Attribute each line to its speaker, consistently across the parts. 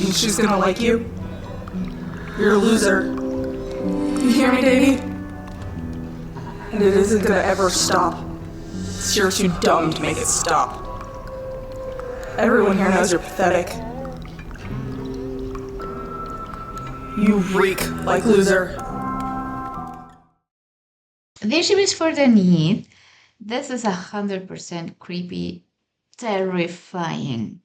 Speaker 1: thinking she's gonna like you? You're a loser. You hear me, Davey? And it isn't gonna ever stop. You're too dumb to make it stop. Everyone here knows you're pathetic. You reek like loser.
Speaker 2: This is for the need. This is 100% creepy, terrifying.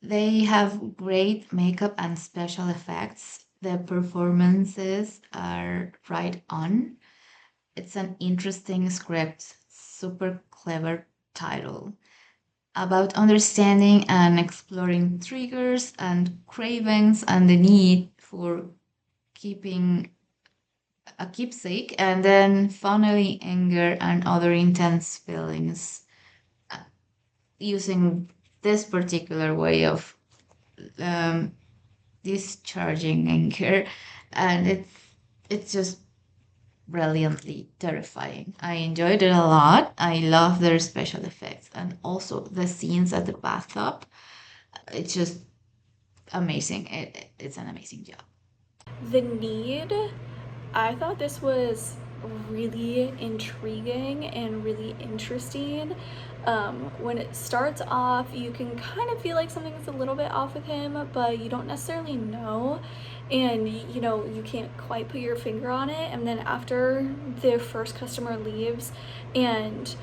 Speaker 2: They have great makeup and special effects. The performances are right on. It's an interesting script, super clever title about understanding and exploring triggers and cravings and the need for keeping a keepsake, and then finally anger and other intense feelings using this particular way of um, discharging anger, and it's just brilliantly terrifying. I enjoyed it a lot. I love their special effects and also the scenes at the bathtub. It's just amazing. It's an amazing job.
Speaker 3: The Need, I thought this was really intriguing and really interesting. When it starts off, you can kind of feel like something's a little bit off with him, but you don't necessarily know. And you can't quite put your finger on it. And then after the first customer leaves and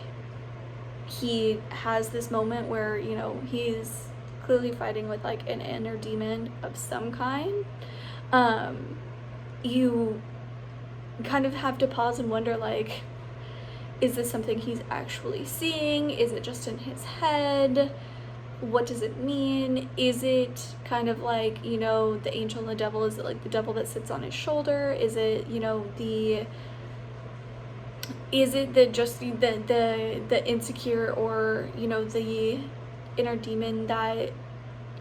Speaker 3: he has this moment where, he's clearly fighting with like an inner demon of some kind, you kind of have to pause and wonder, like, is this something he's actually seeing? Is it just in his head? What does it mean? Is it kind of like, the angel and the devil? Is it like the devil that sits on his shoulder? Is it, is it the insecure or, the inner demon that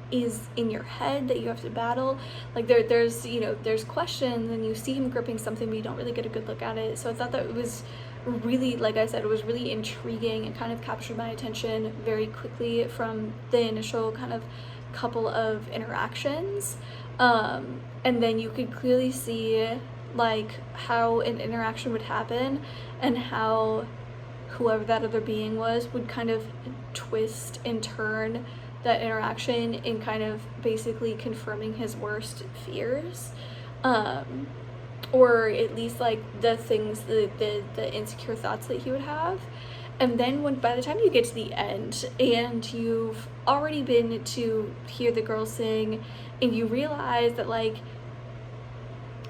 Speaker 3: is in your head that you have to battle? Like there's questions, and you see him gripping something, but you don't really get a good look at it. So I thought that it was really, like I said, it was really intriguing and kind of captured my attention very quickly from the initial kind of couple of interactions. And then you could clearly see like how an interaction would happen and how whoever that other being was would kind of twist and turn that interaction in kind of basically confirming his worst fears, or at least like the things, the insecure thoughts that he would have. And then by the time you get to the end and you've already been to hear the girl sing and you realize that like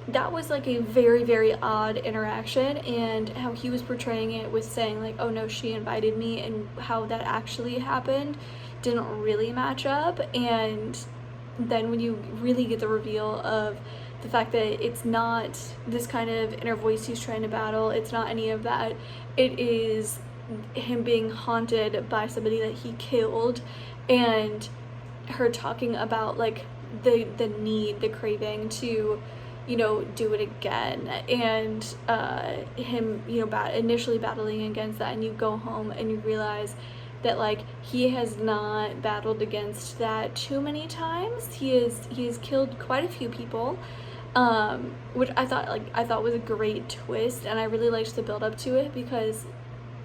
Speaker 3: that was like a very, very odd interaction, and how he was portraying it with saying like, oh no, she invited me, and how that actually happened didn't really match up. And then when you really get the reveal of the fact that it's not this kind of inner voice he's trying to battle, it's not any of that, it is him being haunted by somebody that he killed, and her talking about like the need, the craving to do it again, and him initially battling against that. And you go home and you realize that like he has not battled against that too many times. He has killed quite a few people, which I thought was a great twist, and I really liked the build up to it, because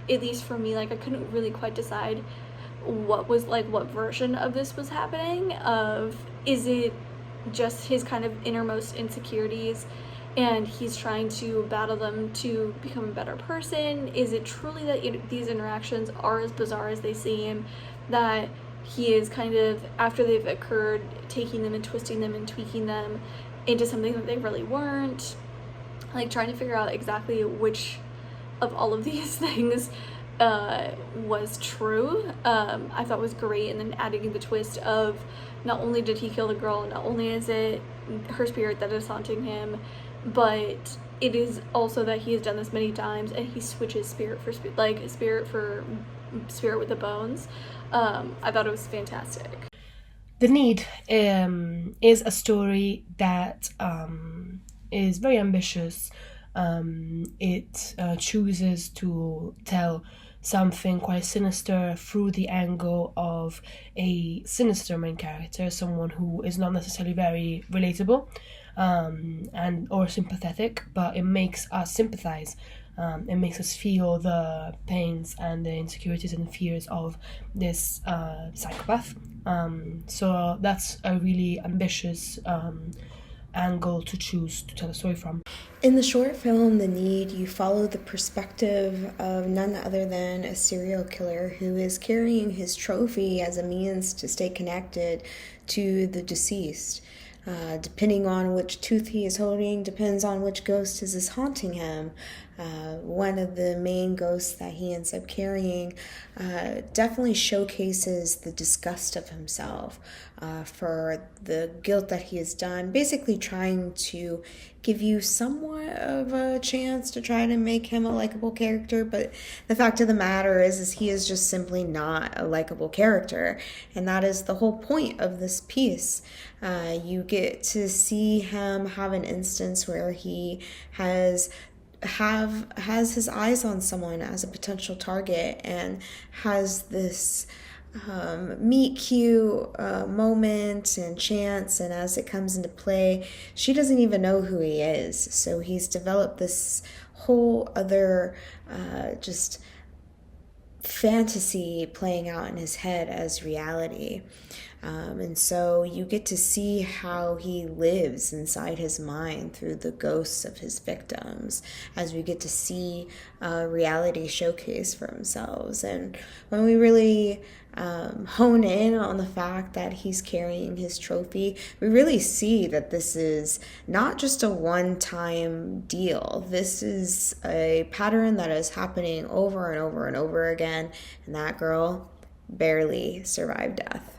Speaker 3: at least for me, like I couldn't really quite decide what version of this was happening. Is it just his kind of innermost insecurities and he's trying to battle them to become a better person? Is it truly that these interactions are as bizarre as they seem, that he is kind of, after they've occurred, taking them and twisting them and tweaking them into something that they really weren't? Like trying to figure out exactly which of all of these things was true, I thought was great. And then adding the twist of not only did he kill the girl, not only is it her spirit that is haunting him, but it is also that he has done this many times and he switches spirit for spirit with the bones. I thought it was fantastic.
Speaker 4: The Need is a story that is very ambitious. It chooses to tell something quite sinister through the angle of a sinister main character, someone who is not necessarily very relatable and or sympathetic, but it makes us sympathize. It makes us feel the pains and the insecurities and fears of this psychopath. So that's a really ambitious angle to choose to tell a story from.
Speaker 5: In the short film, The Need, you follow the perspective of none other than a serial killer who is carrying his trophy as a means to stay connected to the deceased. Depending on which tooth he is holding, depends on which ghost is haunting him. One of the main ghosts that he ends up carrying definitely showcases the disgust of himself for the guilt that he has done, basically trying to give you somewhat of a chance to try to make him a likable character, but the fact of the matter is he is just simply not a likable character, and that is the whole point of this piece. You get to see him have an instance where he has his eyes on someone as a potential target and has this meet cute moment and chance, and as it comes into play, she doesn't even know who he is, so he's developed this whole other just fantasy playing out in his head as reality. And so you get to see how he lives inside his mind through the ghosts of his victims, as we get to see reality showcase for themselves. And when we really hone in on the fact that he's carrying his trophy, we really see that this is not just a one-time deal. This is a pattern that is happening over and over and over again, and that girl barely survived death.